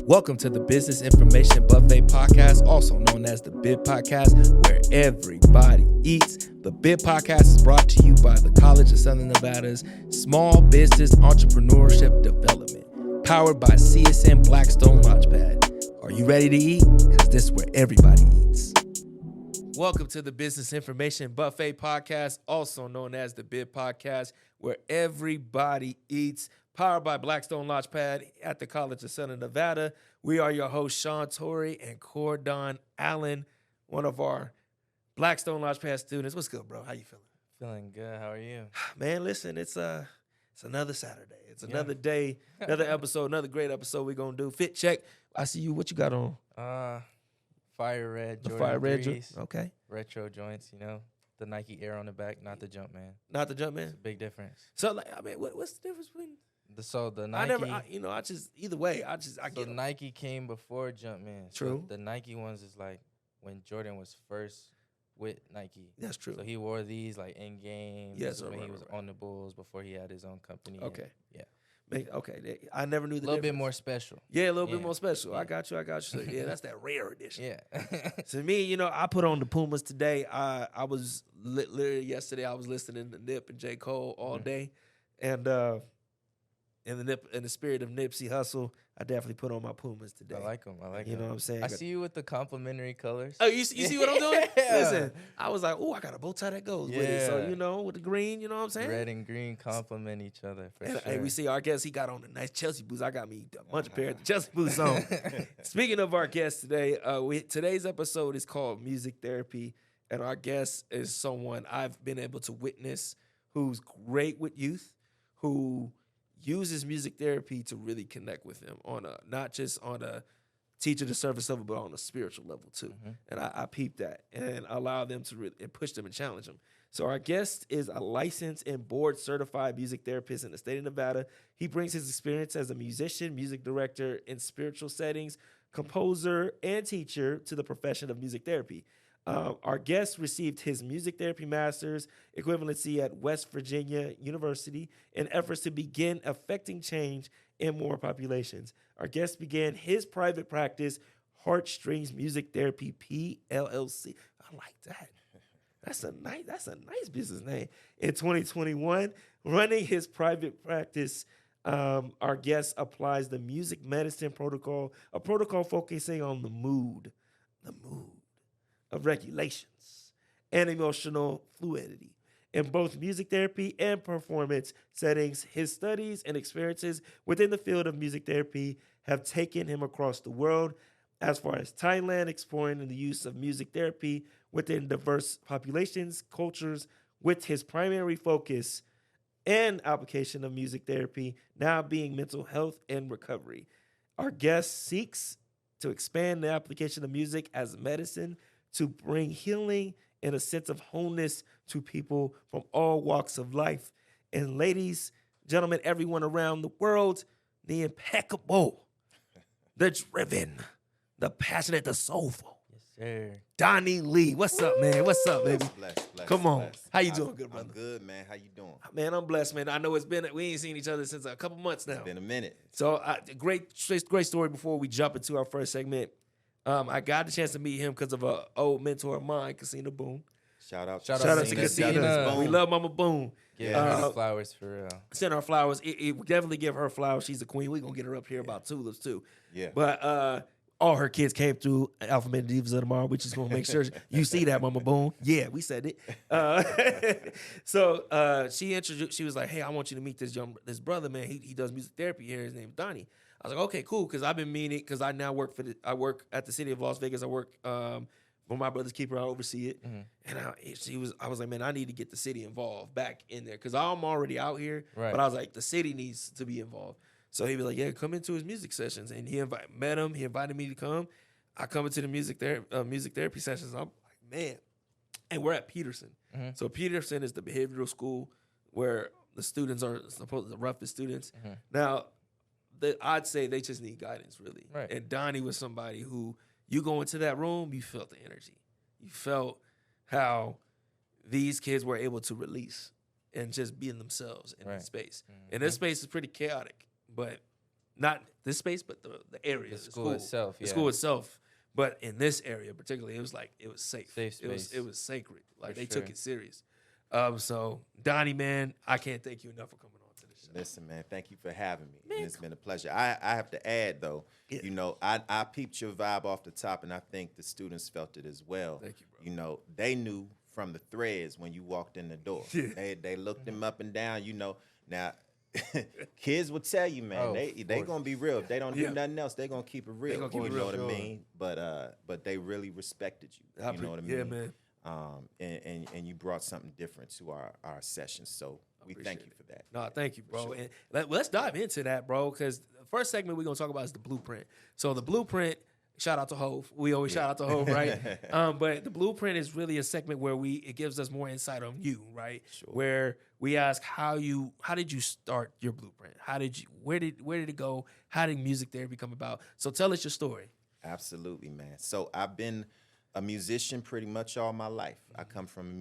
Welcome to the Business Information Buffet Podcast, also known as the BIB Podcast, where everybody eats. The BIB Podcast is brought to you by the College of Southern Nevada's Small Business Entrepreneurship Development, powered by CSN Blackstone Launchpad. Are you ready to eat? Because this is where everybody eats. Welcome to the Business Information Buffet Podcast, also known as the BIB Podcast, where everybody eats. Powered by Blackstone Launchpad at the College of Southern Nevada. We are your hosts, Sean Torrey and Cordon Allen, one of our Blackstone Launchpad students. What's good, bro? How you feeling? Feeling good. How are you? Man, listen, it's another Saturday. It's another day, another episode, another great episode we're going to do. Fit check. I see you. What you got on? Fire red The Jordan Fire Red 3s, okay. retro joints, you know. The Nike Air on the back, not the Jumpman. Not the Jumpman? It's a big difference. So, like, I mean, what's the difference between... The Nike. Either way, I get Nike came before Jumpman. True. So the Nike ones is like when Jordan was first with Nike. That's true. So he wore these like in games. Yes, when he was right. on the Bulls before he had his own company. Okay. Yeah. Okay. I never knew the A little bit difference. more special. Yeah, a little bit more special. Yeah. I got you. So, yeah, that's that rare edition. Yeah. To me, I put on the Pumas today. I was literally yesterday. I was listening to Nip and J. Cole all day, and in the spirit of Nipsey Hussle, I definitely put on my Pumas today. I like them. You know what I'm saying? I see you with the complimentary colors. Oh, you see what I'm doing? Yeah. Listen, I was like, I got a bow tie that goes with it. So, with the green, you know what I'm saying? Red and green complement each other for sure. Hey, we see our guest. He got on the nice Chelsea boots. I got me a bunch of pair of Chelsea boots on. Speaking of our guest today, today's episode is called Music Therapy, and our guest is someone I've been able to witness who's great with youth, who uses music therapy to really connect with them on not just on a teacher to service level, but on a spiritual level too. Mm-hmm. And I peep that and allow them to really and push them and challenge them. So our guest is a licensed and board certified music therapist in the state of Nevada. He brings his experience as a musician, music director in spiritual settings, composer, and teacher to the profession of music therapy. Our guest received his music therapy master's equivalency at West Virginia University in efforts to begin affecting change in more populations. Our guest began his private practice, Heartstrings Music Therapy, PLLC. I like that. That's a nice business name. In 2021, running his private practice, our guest applies the music medicine protocol, a protocol focusing on the mood of regulations and emotional fluidity. In both music therapy and performance settings, his studies and experiences within the field of music therapy have taken him across the world, as far as Thailand, exploring the use of music therapy within diverse populations, cultures, with his primary focus and application of music therapy now being mental health and recovery. Our guest seeks to expand the application of music as medicine to bring healing and a sense of wholeness to people from all walks of life. And ladies, gentlemen, everyone around the world, the impeccable, the driven, the passionate, the soulful. Yes, sir. Donnie Lee. What's up, man? What's up, baby? Bless, Come on. bless. How you doing, good brother? I'm good, man. How you doing? Man, I'm blessed, man. I know we ain't seen each other since a couple months now. It's been a minute. So great story before we jump into our first segment. I got the chance to meet him because of an old mentor of mine, Casina Boone. Shout out to Casina. We love Mama Boone. Yeah, flowers for real. Send her flowers. We definitely give her flowers. She's a queen. We're going to get her up here about tulips, too. Yeah. But all her kids came through Alpha Male Divas of Tomorrow. We just going to make sure you see that, Mama Boone. Yeah, we said it. So she introduced, she was like, hey, I want you to meet this brother, man. He does music therapy here. His name's Donnie. I was like, okay, cool, because I've been meaning, because I now work at the city of Las Vegas. I work for my brother's keeper. I oversee it. Mm-hmm. And I was like, man, I need to get the city involved back in there, because I'm already out here. Right. But I was like, the city needs to be involved. So he was like, yeah, come into his music sessions. And he met him. He invited me to come. I come into the music therapy sessions. I'm like, man. And we're at Peterson. Mm-hmm. So Peterson is the behavioral school where the students are supposed to the roughest students. Mm-hmm. Now, I'd say they just need guidance, really. Right. And Donnie was somebody who, you go into that room, you felt the energy. You felt how these kids were able to release and just be in themselves in that space. Mm-hmm. And this space is pretty chaotic, but not this space, but the area, The school itself, the yeah. school itself. But in this area particularly, it was like it was safe. Safe space. It was sacred. Like For they took sure. it serious. So Donnie, man, I can't thank you enough for coming on to this show. Listen, man, thank you for having me. And it's been a pleasure. I have to add, though, Yeah. you know, I peeped your vibe off the top, and I think the students felt it as well. Thank you, bro. You know, they knew from the threads when you walked in the door. Yeah. They looked them up and down, you know. Now, kids will tell you, man, Oh, they of going to be real. If they don't Yeah. do nothing else, they going to keep it real. gonna keep you it know real. what Sure. I mean? But they really respected you. You know what I mean? Yeah, man. And you brought something different to our sessions. So we thank Appreciate you for that. No, thank you, bro. sure. And let's dive into that, bro, because the first segment we're going to talk about is the blueprint. So the blueprint, shout out to Hove. We always shout out to Hove, right? But the blueprint is really a segment where it gives us more insight on you, right? Sure. Where we ask how did you start your blueprint? Where did it go? How did music therapy come about? So tell us your story. Absolutely, man. So I've been a musician pretty much all my life. I come from a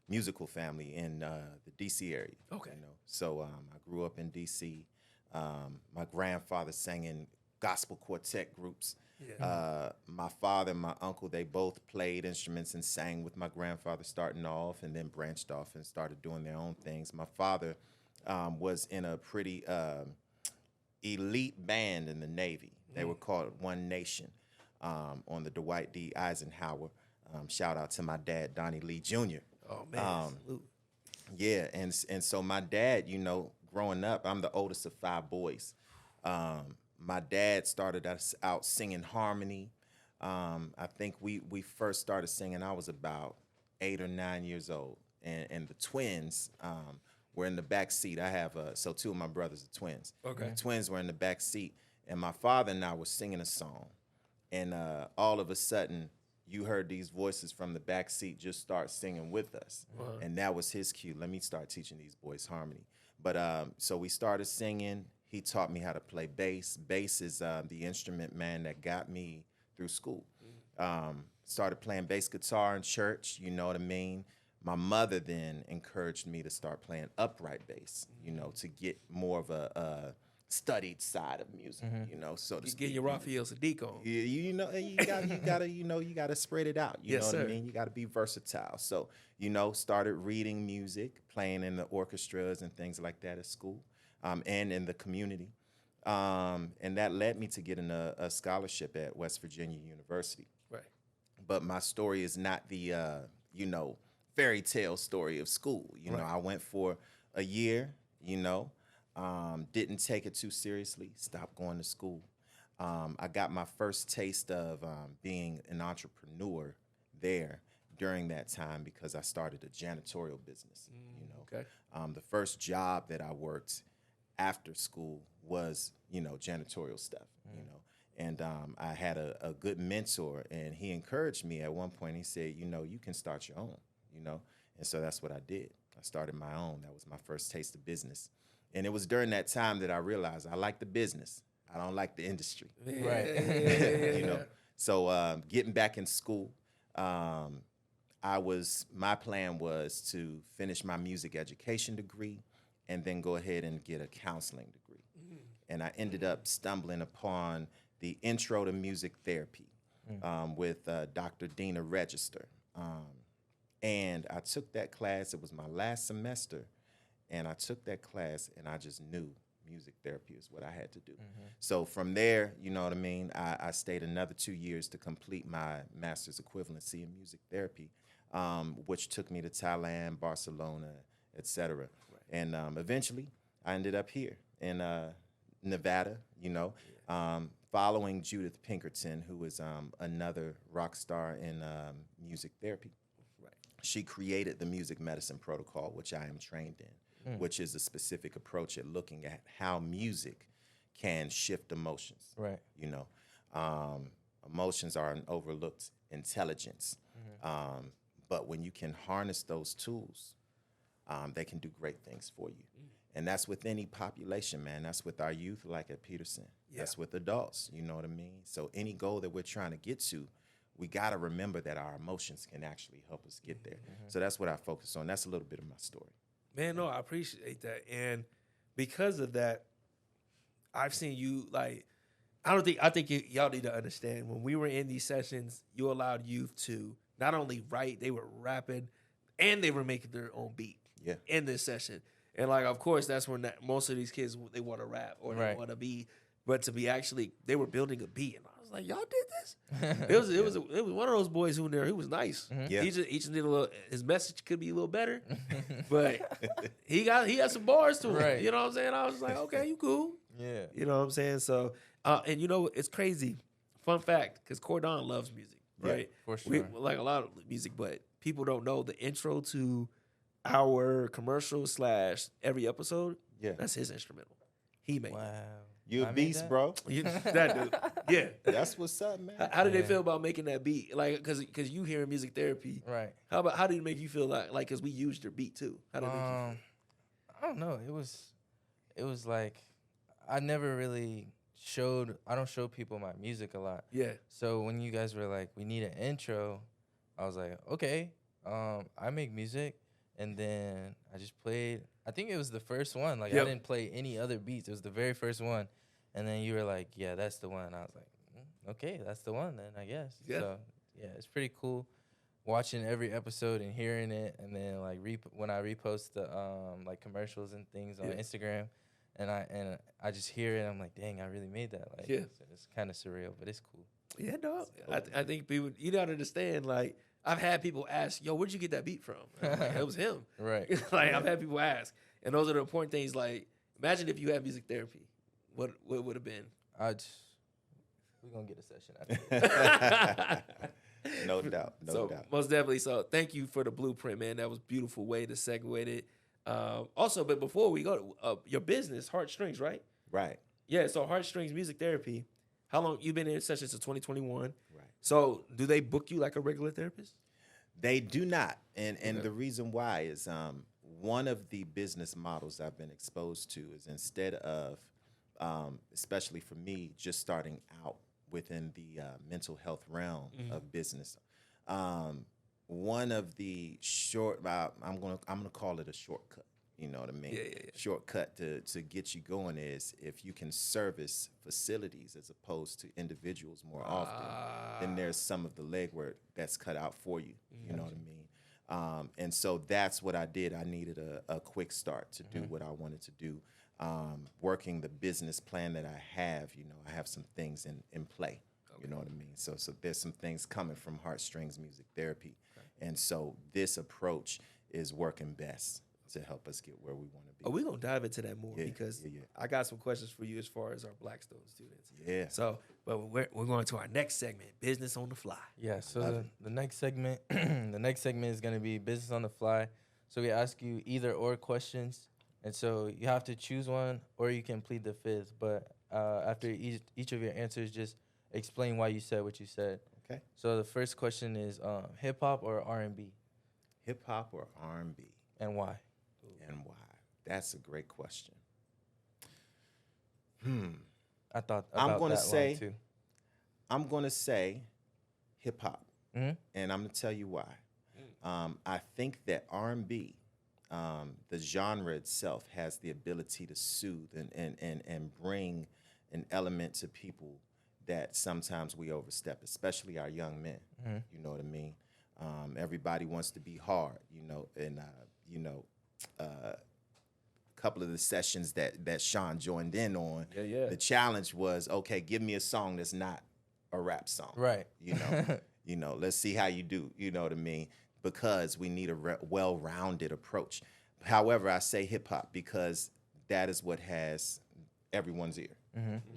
musical family in the D.C. area. Okay. You know, so I grew up in D.C. My grandfather sang in gospel quartet groups. Yeah. My father and my uncle, they both played instruments and sang with my grandfather starting off, and then branched off and started doing their own things. My father was in a pretty elite band in the Navy. They were called One Nation on the Dwight D. Eisenhower. Shout out to my dad, Donnie Lee Jr. Oh, man. Salute. Yeah, and so my dad, you know, growing up, I'm the oldest of 5 boys. My dad started us out singing harmony. I think we first started singing, I was about 8 or 9 years old. And the twins were in the back seat. I have, so 2 of my brothers are twins. Okay. The twins were in the back seat. And my father and I were singing a song. And all of a sudden, you heard these voices from the back seat just start singing with us. And that was his cue. Let me start teaching these boys harmony. But so we started singing. He taught me how to play bass. Bass is the instrument, man, that got me through school. Started playing bass guitar in church, you know what I mean? My mother then encouraged me to start playing upright bass, you know, to get more of a studied side of music, you know, so to You speak. get your Raphael Sadiq on. Yeah, you know, and you gotta spread it out. You Yes, know what sir. I mean? You gotta be versatile. So, you know, started reading music, playing in the orchestras and things like that at school, and in the community. And that led me to getting a scholarship at West Virginia University. Right. But my story is not the you know, fairy tale story of school. You know, Right. I went for a year, you know, didn't take it too seriously, stopped going to school. I got my first taste of being an entrepreneur there during that time because I started a janitorial business. You know, Okay. the first job that I worked after school was, you know, janitorial stuff. You know, and I had a good mentor, and he encouraged me at one point. He said, you know, you can start your own. You know, and so that's what I did. I started my own. That was my first taste of business. And it was during that time that I realized I like the business. I don't like the industry. Right. You know. So getting back in school, my plan was to finish my music education degree and then go ahead and get a counseling degree. And I ended up stumbling upon the Intro to Music Therapy with Dr. Dina Register. And I took that class. It was my last semester. And I took that class, and I just knew music therapy is what I had to do. So from there, you know what I mean, I stayed another 2 years to complete my master's equivalency in music therapy, which took me to Thailand, Barcelona, et cetera. Right. And eventually, I ended up here in Nevada, you know, following Judith Pinkerton, who is another rock star in music therapy. Right. She created the music medicine protocol, which I am trained in, which is a specific approach at looking at how music can shift emotions. Right. You know, emotions are an overlooked intelligence. But when you can harness those tools, they can do great things for you. And that's with any population, man. That's with our youth, like at Peterson. Yeah. That's with adults, you know what I mean? So any goal that we're trying to get to, we got to remember that our emotions can actually help us get there. So that's what I focus on. That's a little bit of my story. Man, no, I appreciate that. And because of that, I've seen you like. I think y'all need to understand when we were in these sessions, you allowed youth to not only write, they were rapping, and they were making their own beat. Yeah. In this session, and like of course that's when most of these kids they want to rap or they Right. want to be, but to be actually they were building a beat, and I was like, y'all did this. It was one of those boys who there. He was nice. Yeah. He just did a little. His message could be a little better, but he got some bars to him. Right. You know what I'm saying? I was like, okay, you cool. Yeah. You know what I'm saying? So, and you know, it's crazy. Fun fact, because Cordon loves music, Yeah, right? for We sure. like a lot of music, but people don't know the intro to our commercial / every episode. Yeah. That's his instrumental. He made Wow. You a I made beast, that? bro. it. That dude. Yeah. That's what's up, man. How did they Yeah. feel about making that beat? Like, because you hearing music therapy. Right. How did it make you feel like because we used your beat too? How did it make you feel? I don't know. It was like I never really I don't show people my music a lot. Yeah. So when you guys were like, we need an intro, I was like, okay. I make music, and then I just played. I think it was the first one. Like Yep. I didn't play any other beats. It was the very first one, and then you were like, yeah, that's the one. I was like, okay, that's the one then, I guess. Yeah. So yeah, it's pretty cool watching every episode and hearing it, and then like when I repost the like commercials and things on Yeah. Instagram. And I just hear it. I'm like, dang, I really made that. Like, Yeah. it's kind of surreal, but it's cool. Yeah, dog. I think people, you don't understand. Like, I've had people ask, "Yo, where'd you get that beat from?" And I'm like, it was him. Right. Like, I've had people ask, and those are the important things. Like, imagine if you had music therapy, what would have been? We're gonna get a session after this. No doubt. No so doubt. most definitely. So thank you for the blueprint, man. That was a beautiful way to segue it. Also, but before we go, your business, Heartstrings, right? Right. Yeah. So Heartstrings Music Therapy. How long you've been in sessions since 2021? Right. So do they book you like a regular therapist? They do not. And Okay. the reason why is one of the business models I've been exposed to is instead of, especially for me, just starting out within the mental health realm of business, one of the I'm gonna call it a shortcut. You know what I mean? Yeah. Shortcut to get you going is if you can service facilities as opposed to individuals more often, then there's some of the legwork that's cut out for you. You know what I mean? And so that's what I did. I needed a quick start to do what I wanted to do. Working the business plan that I have, I have some things in play. You know what I mean? So there's some things coming from Heartstrings Music Therapy. And so this approach is working best to help us get where we want to be. Oh, we're going to dive into that more Yeah, because yeah. I got some questions for you as far as our Blackstone students. Yeah. So, but we're going to our next segment, Business on the Fly. Yeah. So the next segment, is gonna be business on the fly. So we ask you either or questions, and so you have to choose one, or you can plead the fifth. But after each of your answers, just explain why you said what you said. Okay. So the first question is hip hop or R&B, Hip hop or R&B, and why? and why? That's a great question. I thought I'm about gonna that say- one too. I'm going to say hip hop, Mhm. and I'm going to tell you why. I think that R&B, the genre itself, has the ability to soothe and bring an element to people that sometimes we overstep, especially our young men. You know what I mean? Everybody wants to be hard, and a couple of the sessions that Sean joined in on, Yeah. the challenge was, okay, give me a song that's not a rap song. Right. Let's see how you do, you know what I mean? Because we need a well-rounded approach. However, I say hip hop because that is what has everyone's ear.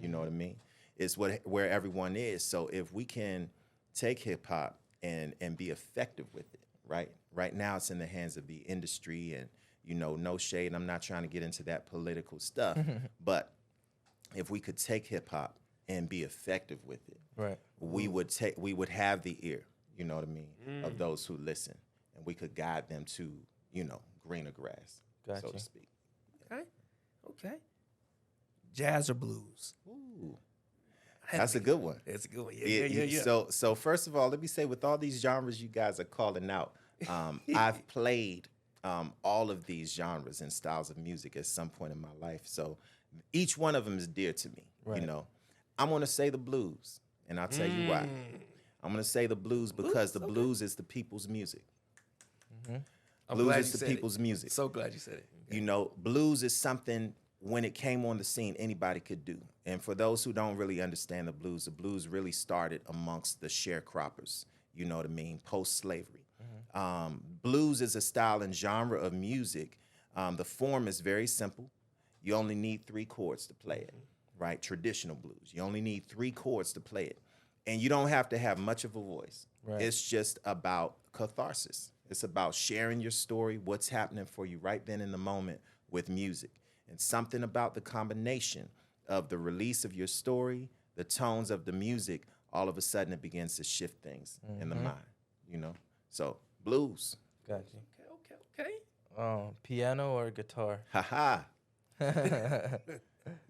You know what I mean? It's where everyone is. So if we can take hip hop and be effective with it, right? Right now it's in the hands of the industry, and no shade. I'm not trying to get into that political stuff, but if we could take hip hop and be effective with it, Right. we would have the ear, you know what I mean, of those who listen, and we could guide them to, greener grass, so Gotcha. to speak. Okay. Jazz or blues? Ooh, that's a good one. It's a good one. Yeah. So first of all, let me say, with all these genres you guys are calling out, I've played all of these genres and styles of music at some point in my life. So Each one of them is dear to me. Right. You know, I'm going to say the blues, and I'll tell you why. I'm going to say the blues because the blues is the people's music. I'm Blues glad is you the said people's it. music. So glad you said it. You know, blues is something when it came on the scene, anybody could do. And for those who don't really understand the blues really started amongst the sharecroppers, you know what I mean, post-slavery. Blues is a style and genre of music. The form is very simple. You only need 3 chords to play it, right? Traditional blues. You only need 3 chords to play it. And you don't have to have much of a voice. Right. It's just about catharsis. It's about sharing your story, what's happening for you right then in the moment with music. And something about the combination of the release of your story, the tones of the music, all of a sudden it begins to shift things in the mind, you know? So, blues. Got you. Okay. Piano or guitar? Ha-ha.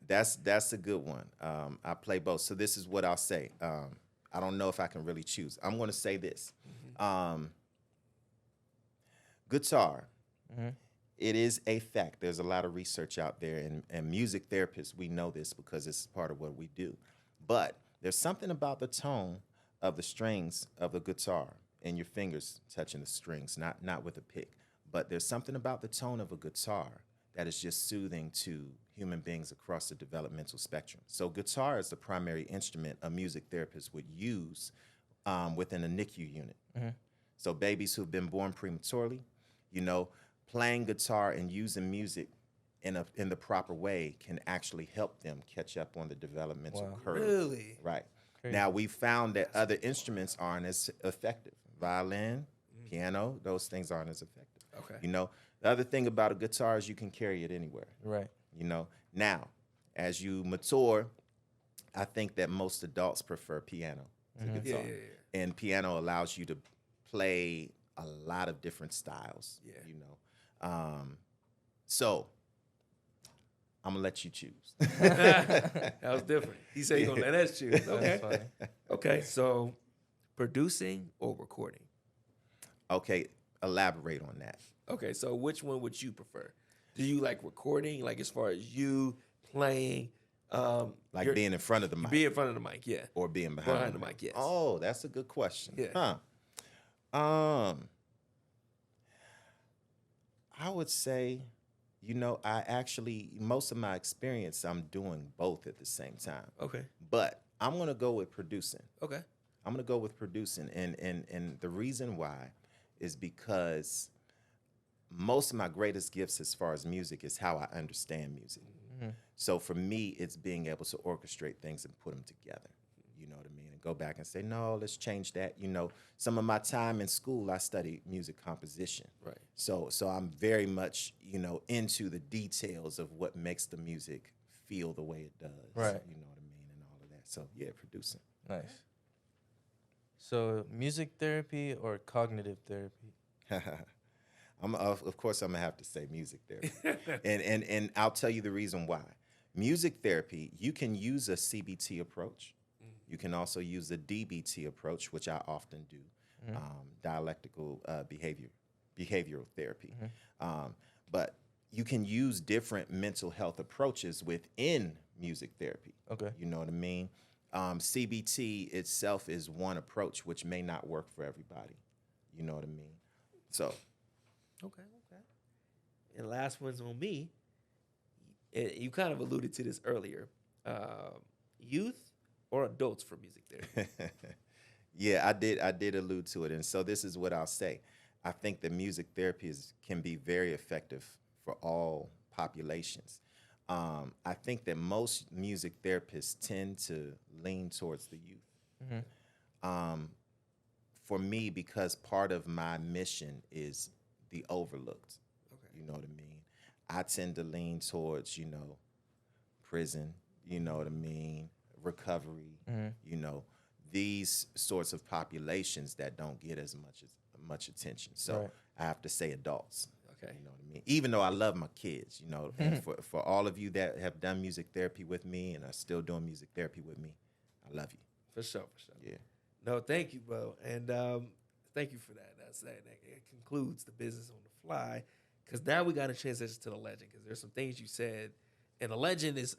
That's a good one. I play both. So this is what I'll say. I don't know if I can really choose. I'm going to say this. Guitar. It is a fact. There's a lot of research out there, and music therapists, we know this because it's part of what we do. But there's something about the tone of the strings of the guitar and your fingers touching the strings, not with a pick. But there's something about the tone of a guitar that is just soothing to human beings across the developmental spectrum. So guitar is the primary instrument a music therapist would use within a NICU unit. So babies who've been born prematurely, you know, playing guitar and using music in the proper way can actually help them catch up on the developmental curve. Really? Right. Crazy. Now, we found that other instruments aren't as effective. Violin, piano, those things aren't as effective. Okay. You know, the other thing about a guitar is you can carry it anywhere. Right. You know, now, as you mature, I think that most adults prefer piano to guitar. Yeah. And piano allows you to play a lot of different styles, Yeah. you know. So I'm gonna let you choose. That was different. He said he's gonna let us choose. That's Okay. funny. Okay. So, producing or recording? Okay, elaborate on that. Okay. So, which one would you prefer? Do you like recording, like as far as you playing, Like being in front of the mic be in front of the mic? Yeah. or being behind the mic? Yes. Oh, that's a good question. Yeah. Huh. I would say, you know, most of my experience, I'm doing both at the same time. Okay. But I'm gonna go with producing. Okay. I'm gonna go with producing, and the reason why is because most of my greatest gifts as far as music is how I understand music. So for me, it's being able to orchestrate things and put them together. You know what I mean? And go back and say, no, let's change that. You know, some of my time in school, I studied music composition. Right. So I'm very much, you know, into the details of what makes the music feel the way it does. Right. You know what I mean? And all of that. So yeah, producing. Nice. So, music therapy or cognitive therapy? Of course, I'm gonna have to say music therapy, and I'll tell you the reason why. Music therapy, you can use a CBT approach. You can also use a DBT approach, which I often do, dialectical behavioral therapy. But you can use different mental health approaches within music therapy. Okay. You know what I mean? CBT itself is one approach, which may not work for everybody. You know what I mean? So. Okay. And last one's on me. You kind of alluded to this earlier. Youth or adults for music therapy? Yeah, I did allude to it. And so this is what I'll say. I think that music therapy can be very effective for all populations. I think that most music therapists tend to lean towards the youth. For me, because part of my mission is the overlooked. Okay. You know what I mean? I tend to lean towards, you know, prison, you know what I mean, recovery, you know, these sorts of populations that don't get as much attention. So Right. I have to say adults. Okay. You know what I mean? Even though I love my kids, you know, and for all of you that have done music therapy with me and are still doing music therapy with me, I love you. For sure. Yeah. No, thank you, bro. And thank you for that. That concludes the business on the fly. Because now we got to transition to the legend. Because there's some things you said And a legend is,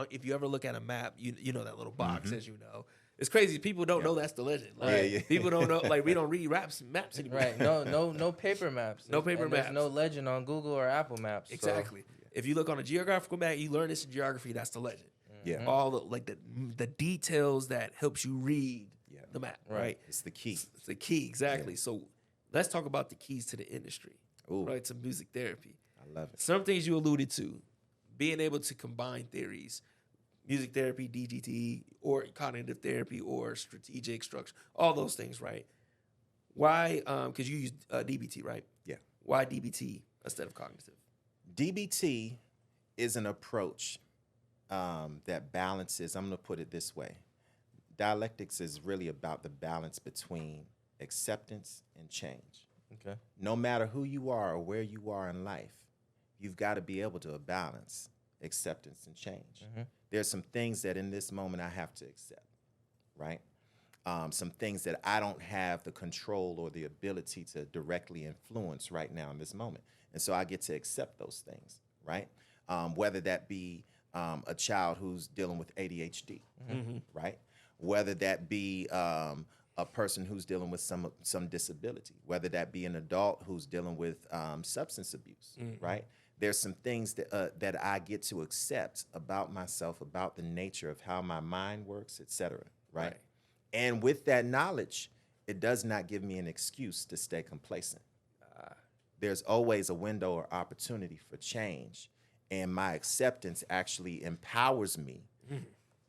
if you ever look at a map, you know that little box, as you know. It's crazy. People don't know that's the legend. Like, people don't know. Like, we don't read maps anymore. Right. No paper maps. No paper and maps. There's no legend on Google or Apple Maps. so- Exactly. If you look on a geographical map, you learn this in geography. That's the legend. Yeah. All the details that helps you read the map. Right. It's the key. It's the key. Exactly. So let's talk about the keys to the industry. Ooh. Right. To music therapy. I love it. Some things you alluded to, being able to combine theories, music therapy, DGT, or cognitive therapy, or strategic structure, all those things, right? Why? Because you use DBT, right? Yeah. Why DBT instead of cognitive? DBT is an approach that balances. I'm going to put it this way. Dialectics is really about the balance between acceptance and change. Okay. No matter who you are or where you are in life, you've got to be able to balance acceptance and change. There's some things that in this moment I have to accept, right? Some things that I don't have the control or the ability to directly influence right now in this moment. And so I get to accept those things, right? Whether that be a child who's dealing with ADHD, right? Whether that be a person who's dealing with some disability, whether that be an adult who's dealing with substance abuse, right? There's some things that I get to accept about myself, about the nature of how my mind works, et cetera, right? And with that knowledge, it does not give me an excuse to stay complacent. There's always a window or opportunity for change, and my acceptance actually empowers me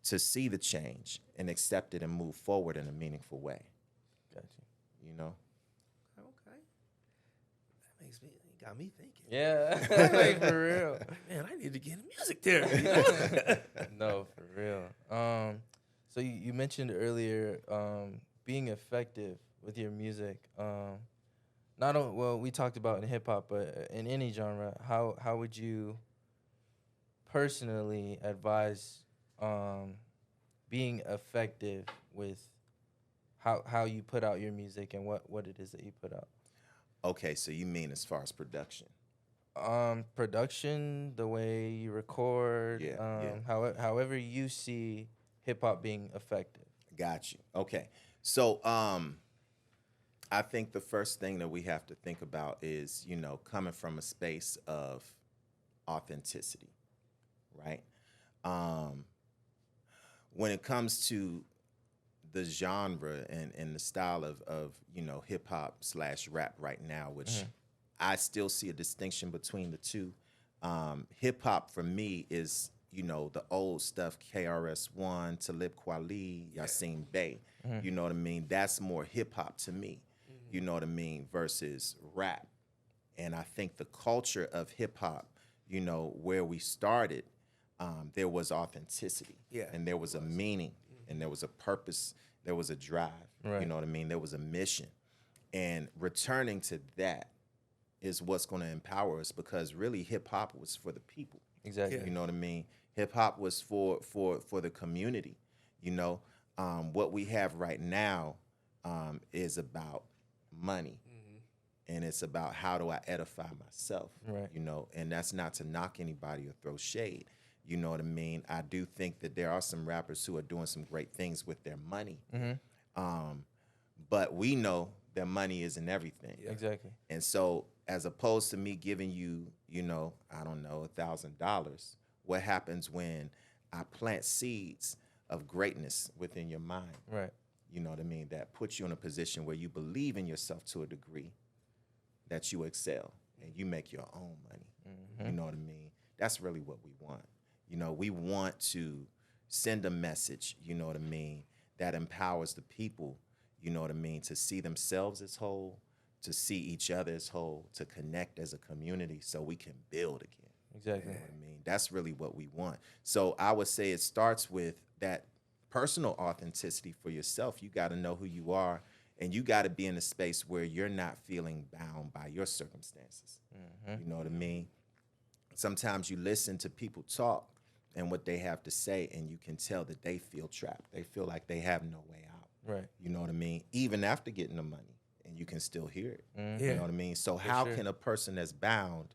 to see the change and accept it and move forward in a meaningful way. Gotcha. You know? Okay. That makes me, got me thinking. Yeah. Like, for real. Man, I need to get into music therapy. No, for real. So you mentioned earlier being effective with your music. Not only, well, we talked about in hip hop, but in any genre, how would you personally advise being effective with how you put out your music and what it is that you put out? Okay, so you mean as far as production? Production, the way you record, however you see hip hop being effective. Got you. Okay. So I think the first thing that we have to think about is, coming from a space of authenticity, right? When it comes to the genre and the style of hip hop / rap right now, which I still see a distinction between the two. Hip hop for me is, the old stuff, KRS-One, Talib Kweli, Yasin Bey. You know what I mean? That's more hip hop to me. You know what I mean? Versus rap. And I think the culture of hip hop, where we started, there was authenticity. Yeah. And there was a meaning, and there was a purpose, there was a drive. Right. You know what I mean? There was a mission. And returning to that is what's going to empower us, because really hip hop was for the people. Exactly. You know what I mean? Hip hop was for the community. What we have right now is about money. And it's about how do I edify myself, Right. And that's not to knock anybody or throw shade. You know what I mean? I do think that there are some rappers who are doing some great things with their money. But we know that money isn't everything. Yeah. Exactly. And so as opposed to me giving you, I don't know, $1,000, what happens when I plant seeds of greatness within your mind? Right. You know what I mean? That puts you in a position where you believe in yourself to a degree, that you excel and you make your own money. You know what I mean? That's really what we want. We want to send a message, you know what I mean, that empowers the people, you know what I mean, to see themselves as whole, to see each other as whole, to connect as a community so we can build again. Exactly. You know what I mean? That's really what we want. So I would say it starts with that personal authenticity for yourself. You got to know who you are, and you got to be in a space where you're not feeling bound by your circumstances. You know what I mean? Sometimes you listen to people talk and what they have to say, and you can tell that they feel trapped. They feel like they have no way out. Right. You know what I mean? Even after getting the money, and you can still hear it. Yeah. You know what I mean? So how can a person that's bound,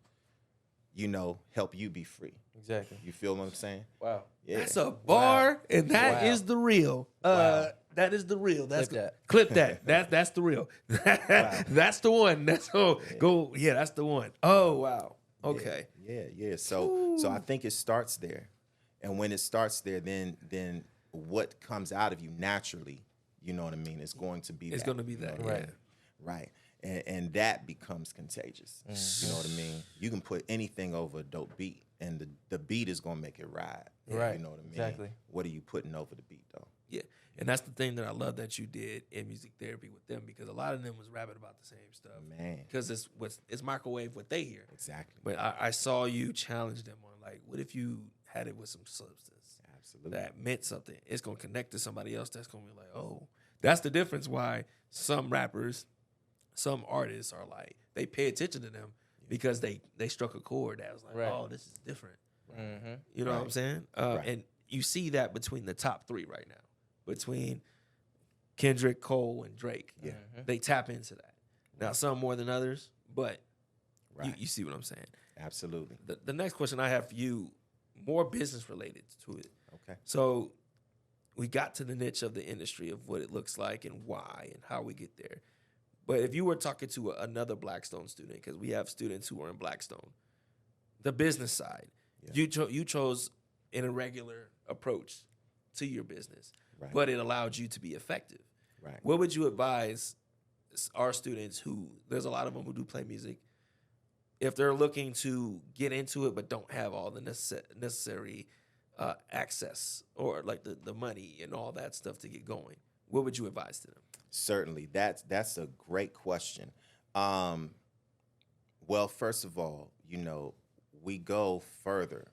help you be free. Exactly. You feel what I'm saying? Wow. Yeah. That's a bar, and that Wow. is the real. Wow. That is the real. That's Clip that. Clip that. That's the real. That's the one. That's go. Yeah, that's the one. Oh wow. Okay. Yeah. So I think it starts there, and when it starts there, then what comes out of you naturally, you know what I mean, is going to be It's that, going to be you know that. what I Yeah. mean? Right. And that becomes contagious. You know what I mean? You can put anything over a dope beat, and the beat is gonna make it ride. Right. You know what I mean? Exactly. What are you putting over the beat though? Yeah. And that's the thing that I love that you did in music therapy with them, because a lot of them was rapping about the same stuff. Man. Because it's microwave what they hear. Exactly. But I saw you challenge them on, like, what if you had it with some substance Absolutely. that meant something? It's gonna connect to somebody else that's gonna be like, oh, that's the difference why some rappers, some artists are like, they pay attention to them because they struck a chord that was like, Right. oh, this is different. Mm-hmm. You know what I'm Right. saying? Right. And you see that between the top three right now, between Kendrick, Cole, and Drake. Yeah. They tap into that. Now, some more than others, but Right. you see what I'm saying. Absolutely. The next question I have for you, more business related to it. Okay. So we got to the niche of the industry of what it looks like and why and how we get there. But if you were talking to another Blackstone student, because we have students who are in Blackstone, the business side, Yeah. you chose an irregular approach to your business, Right. but it allowed you to be effective. Right. What would you advise our students who, there's a lot of them who do play music, if they're looking to get into it but don't have all the necessary access or like the money and all that stuff to get going, what would you advise to them? Certainly. That's a great question. Well, first of all, we go further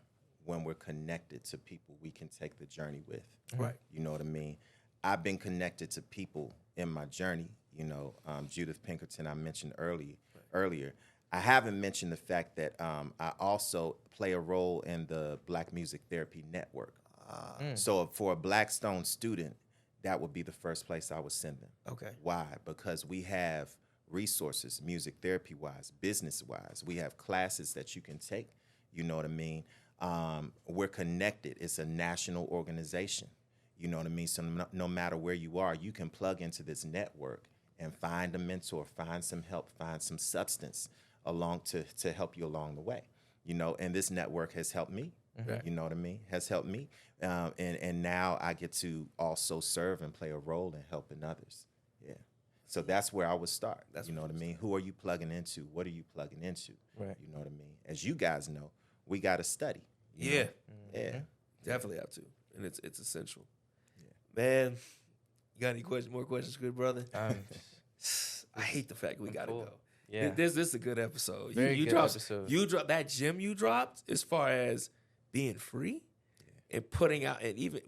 when we're connected to people we can take the journey with. Right. You know what I mean? I've been connected to people in my journey. Judith Pinkerton I mentioned earlier. I haven't mentioned the fact that I also play a role in the Black Music Therapy Network. So for a Blackstone student, that would be the first place I would send them. Okay. Why? Because we have resources, music therapy-wise, business-wise. We have classes that you can take. You know what I mean? We're connected. It's a national organization. You know what I mean? So no matter where you are, you can plug into this network and find a mentor, find some help, find some substance along to help you along the way. And this network has helped me. Right. You know what I mean? Has helped me. And now I get to also serve and play a role in helping others. Yeah. So that's where I would start. That's You know what I mean? Who are you plugging into? What are you plugging into? Right. You know what I mean? As you guys know, we got to study. you Yeah. know? Yeah. Definitely have to. And it's essential. Man, you got any more questions, good brother? I hate the fact we gotta full. go. Yeah. This is a good episode. Very you good dropped, episode. You dropped that gem you dropped as far as being free and putting out, and even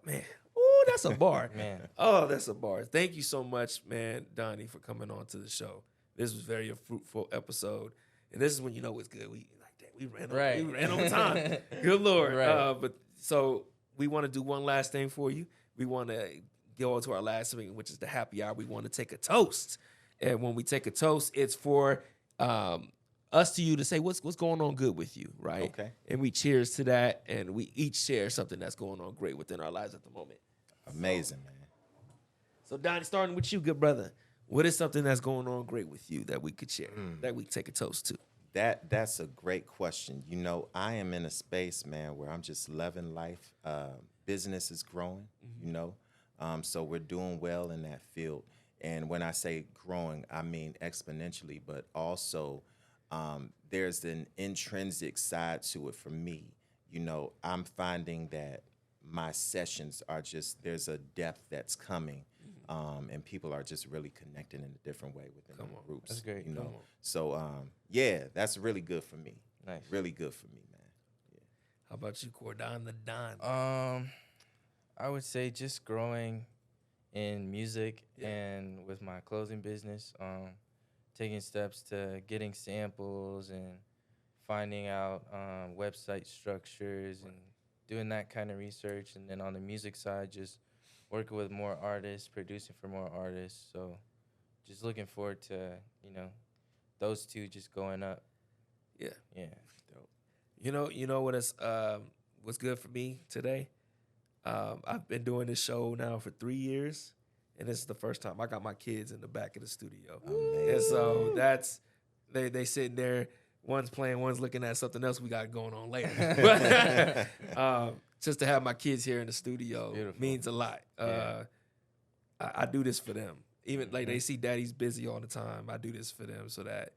man, oh, that's a bar. Man. Oh, that's a bar. Thank you so much, man, Donnie, for coming on to the show. This was very a fruitful episode, and this is when you know it's good. We ran on time. Good Lord. Right. But so we want to do one last thing for you. We want to go on to our last thing, which is the happy hour. We want to take a toast. And when we take a toast, it's for us to you to say what's going on good with you, right? Okay. And we cheers to that, and we each share something that's going on great within our lives at the moment. Amazing, man. So Donnie, starting with you, good brother, what is something that's going on great with you that we could share, that we take a toast to? That's a great question. I am in a space, man, where I'm just loving life. Business is growing, so we're doing well in that field. And when I say growing, I mean exponentially, but also there's an intrinsic side to it for me. I'm finding that my sessions are there's a depth that's coming, and people are just really connecting in a different way within the groups. That's great. Come on. So, that's really good for me. Nice. Really good for me, man. How about you, Cordon the Don? I would say just growing in music and with my clothing business, taking steps to getting samples and finding out website structures and doing that kind of research. And then on the music side, just working with more artists, producing for more artists. So just looking forward to, those two just going up. Yeah. Yeah. You know what is what's good for me today? I've been doing this show now for 3 years, and this is the first time I got my kids in the back of the studio. And so that's they sitting there, one's playing, one's looking at something else we got going on later. But, just to have my kids here in the studio means a lot. I do this for them. Even like they see daddy's busy all the time. I do this for them so that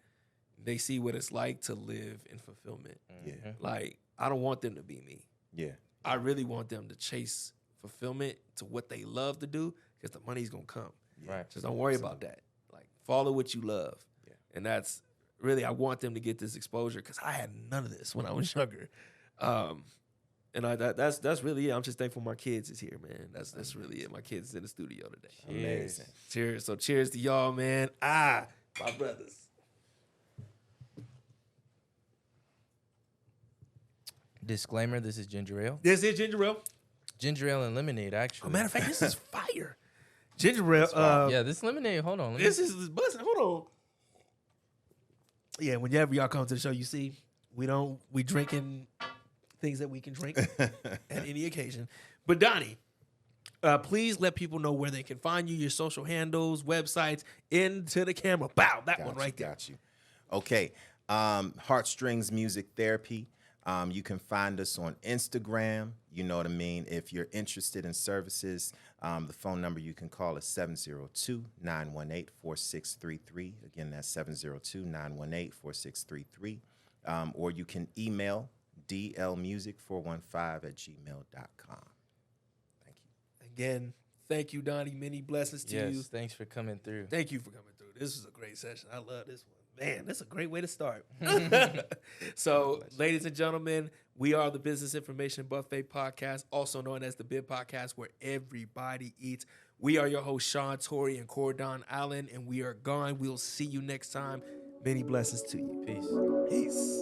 they see what it's like to live in fulfillment. Yeah. Like, I don't want them to be me. Yeah. I really want them to chase fulfillment to what they love to do, because the money's gonna come. Right. Just don't worry about that. Like, follow what you love. Yeah. And that's really, I want them to get this exposure, because I had none of this when I was younger. And that's really it. I'm just thankful my kids is here, man. That's really it. My kids is in the studio today. Amazing. Cheers. So cheers to y'all, man. My brothers. Disclaimer: this is ginger ale. This is ginger ale. Ginger ale and lemonade, actually. Oh, matter of fact, this is fire. Ginger ale. Yeah, this lemonade. Hold on. This is busting. Hold on. Yeah, whenever y'all come to the show, you see, we drinking things that we can drink at any occasion. But Donnie, please let people know where they can find you, your social handles, websites, into the camera. Bow, that one right there. Got you. Okay. Heartstrings Music Therapy. You can find us on Instagram. You know what I mean? If you're interested in services, the phone number you can call is 702-918-4633. Again, that's 702-918-4633. Or you can email dlmusic415@gmail.com. Thank you. Again, thank you, Donnie. Many blessings to you. Yes, thanks for coming through. Thank you for coming through. This was a great session. I love this one. Man, that's a great way to start. So, ladies and gentlemen, we are the Business Information Buffet Podcast, also known as the BIB Podcast, where everybody eats. We are your hosts, Sean Torrey and Cordon Allen, and we are gone. We'll see you next time. Many blessings to you. Peace. Peace.